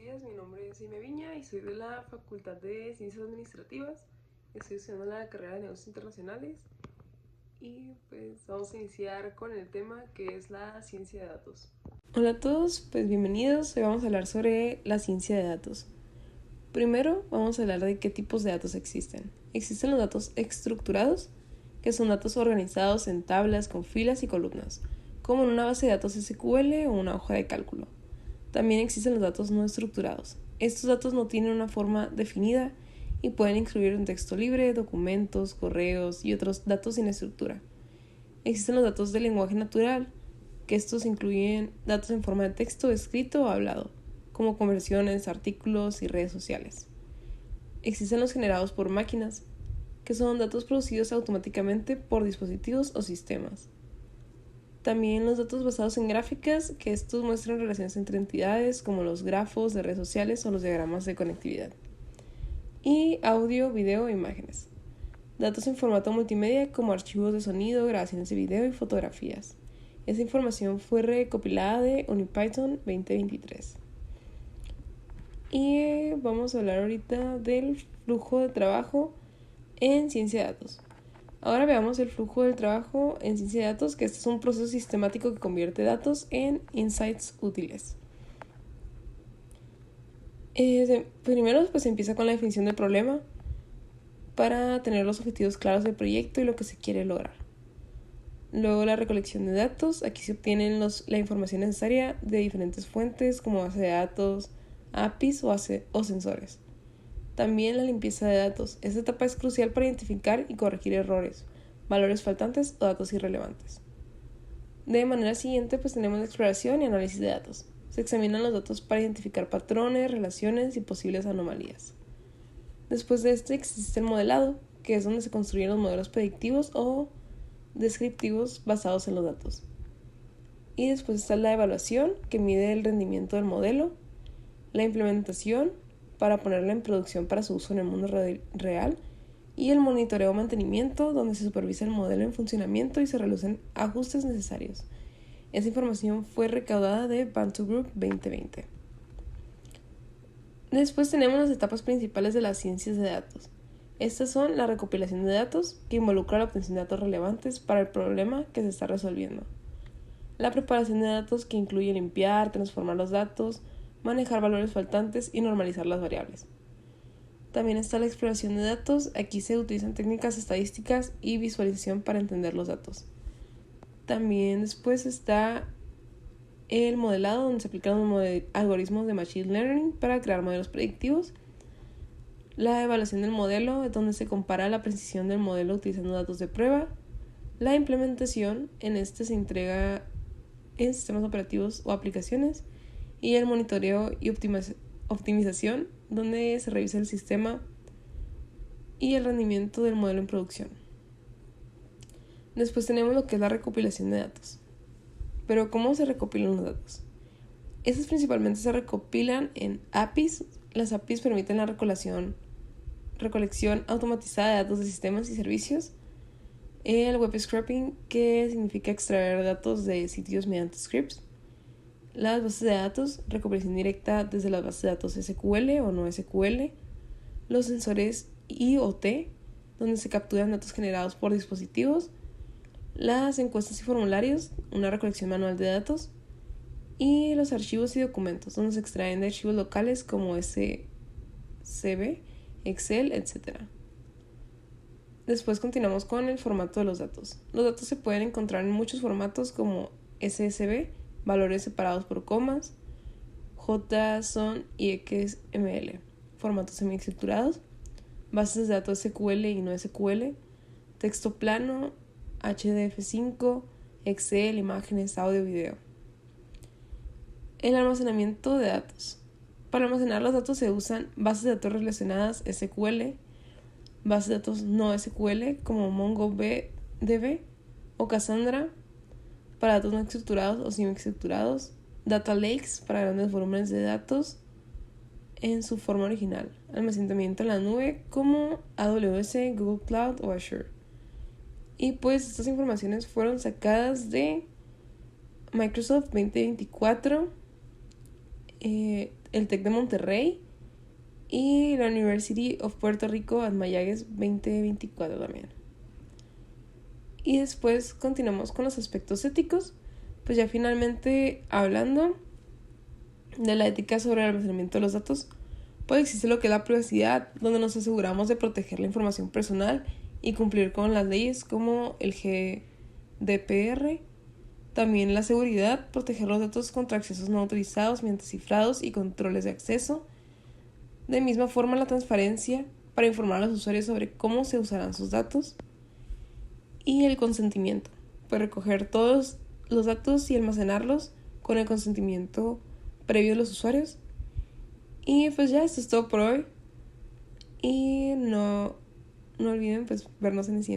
días, mi nombre es Ime Viña y soy de la Facultad de Ciencias Administrativas. Estoy estudiando la carrera de Negocios Internacionales y pues vamos a iniciar con el tema que es la ciencia de datos. Hola a todos, pues bienvenidos. Hoy vamos a hablar sobre la ciencia de datos. Primero vamos a hablar de qué tipos de datos existen. Existen los datos estructurados, que son datos organizados en tablas con filas y columnas, como en una base de datos SQL o una hoja de cálculo. También existen los datos no estructurados. Estos datos no tienen una forma definida y pueden incluir un texto libre, documentos, correos y otros datos sin estructura. Existen los datos de lenguaje natural, que estos incluyen datos en forma de texto escrito o hablado, como conversiones, artículos y redes sociales. Existen los generados por máquinas, que son datos producidos automáticamente por dispositivos o sistemas. También los datos basados en gráficas, que estos muestran relaciones entre entidades, como los grafos de redes sociales o los diagramas de conectividad. Y audio, video e imágenes. Datos en formato multimedia, como archivos de sonido, grabaciones de video y fotografías. Esta información fue recopilada de UniPython 2023. Y vamos a hablar ahorita del flujo de trabajo en ciencia de datos. Ahora veamos el flujo del trabajo en ciencia de datos, que este es un proceso sistemático que convierte datos en insights útiles. Primero pues empieza con la definición del problema para tener los objetivos claros del proyecto y lo que se quiere lograr. Luego la recolección de datos, aquí se obtienen la información necesaria de diferentes fuentes como base de datos, APIs o sensores. También la limpieza de datos. Esta etapa es crucial para identificar y corregir errores, valores faltantes o datos irrelevantes. De manera siguiente, pues tenemos la exploración y análisis de datos. Se examinan los datos para identificar patrones, relaciones y posibles anomalías. Después de esto existe el modelado, que es donde se construyen los modelos predictivos o descriptivos basados en los datos. Y después está la evaluación, que mide el rendimiento del modelo, la implementación, para ponerla en producción para su uso en el mundo real, y el monitoreo o mantenimiento, donde se supervisa el modelo en funcionamiento y se realizan ajustes necesarios. Esa información fue recaudada de Bantu Group 2020. Después tenemos las etapas principales de las ciencias de datos. Estas son la recopilación de datos, que involucra la obtención de datos relevantes para el problema que se está resolviendo. La preparación de datos, que incluye limpiar, transformar los datos, manejar valores faltantes y normalizar las variables. También está la exploración de datos. Aquí se utilizan técnicas estadísticas y visualización para entender los datos. También después está el modelado, donde se aplican los algoritmos de Machine Learning para crear modelos predictivos. La evaluación del modelo, donde se compara la precisión del modelo utilizando datos de prueba. La implementación, en este se entrega en sistemas operativos o aplicaciones. Y el monitoreo y optimización, donde se revisa el sistema y el rendimiento del modelo en producción. Después tenemos lo que es la recopilación de datos. Pero ¿cómo se recopilan los datos? Estos principalmente se recopilan en APIs. Las APIs permiten la recolección automatizada de datos de sistemas y servicios. El web scraping, que significa extraer datos de sitios mediante scripts. Las bases de datos, recopilación directa desde las bases de datos SQL o no SQL. Los sensores IoT, donde se capturan datos generados por dispositivos. Las encuestas y formularios, una recolección manual de datos. Y los archivos y documentos, donde se extraen de archivos locales como CSV, Excel, etc. Después continuamos con el formato de los datos. Los datos se pueden encontrar en muchos formatos como SSV, valores separados por comas, JSON y XML, formatos semiestructurados, bases de datos SQL y no SQL, texto plano, HDF5, Excel, imágenes, audio, video. El almacenamiento de datos. Para almacenar los datos se usan bases de datos relacionadas SQL, bases de datos no SQL como MongoDB o Cassandra, para datos no estructurados o semiestructurados, data lakes para grandes volúmenes de datos en su forma original, almacenamiento en la nube como AWS, Google Cloud o Azure. Y pues estas informaciones fueron sacadas de Microsoft 2024. El el TEC de Monterrey y la University of Puerto Rico at Mayagüez 2024 también. Y después continuamos con los aspectos éticos, pues ya finalmente hablando de la ética sobre el almacenamiento de los datos, pues existe lo que es la privacidad, donde nos aseguramos de proteger la información personal y cumplir con las leyes como el GDPR. También la seguridad, proteger los datos contra accesos no autorizados mediante cifrados y controles de acceso. De misma forma, la transparencia para informar a los usuarios sobre cómo se usarán sus datos. Y el consentimiento, pues recoger todos los datos y almacenarlos con el consentimiento previo de los usuarios. Y pues ya, esto es todo por hoy. Y no olviden pues vernos en el siguiente.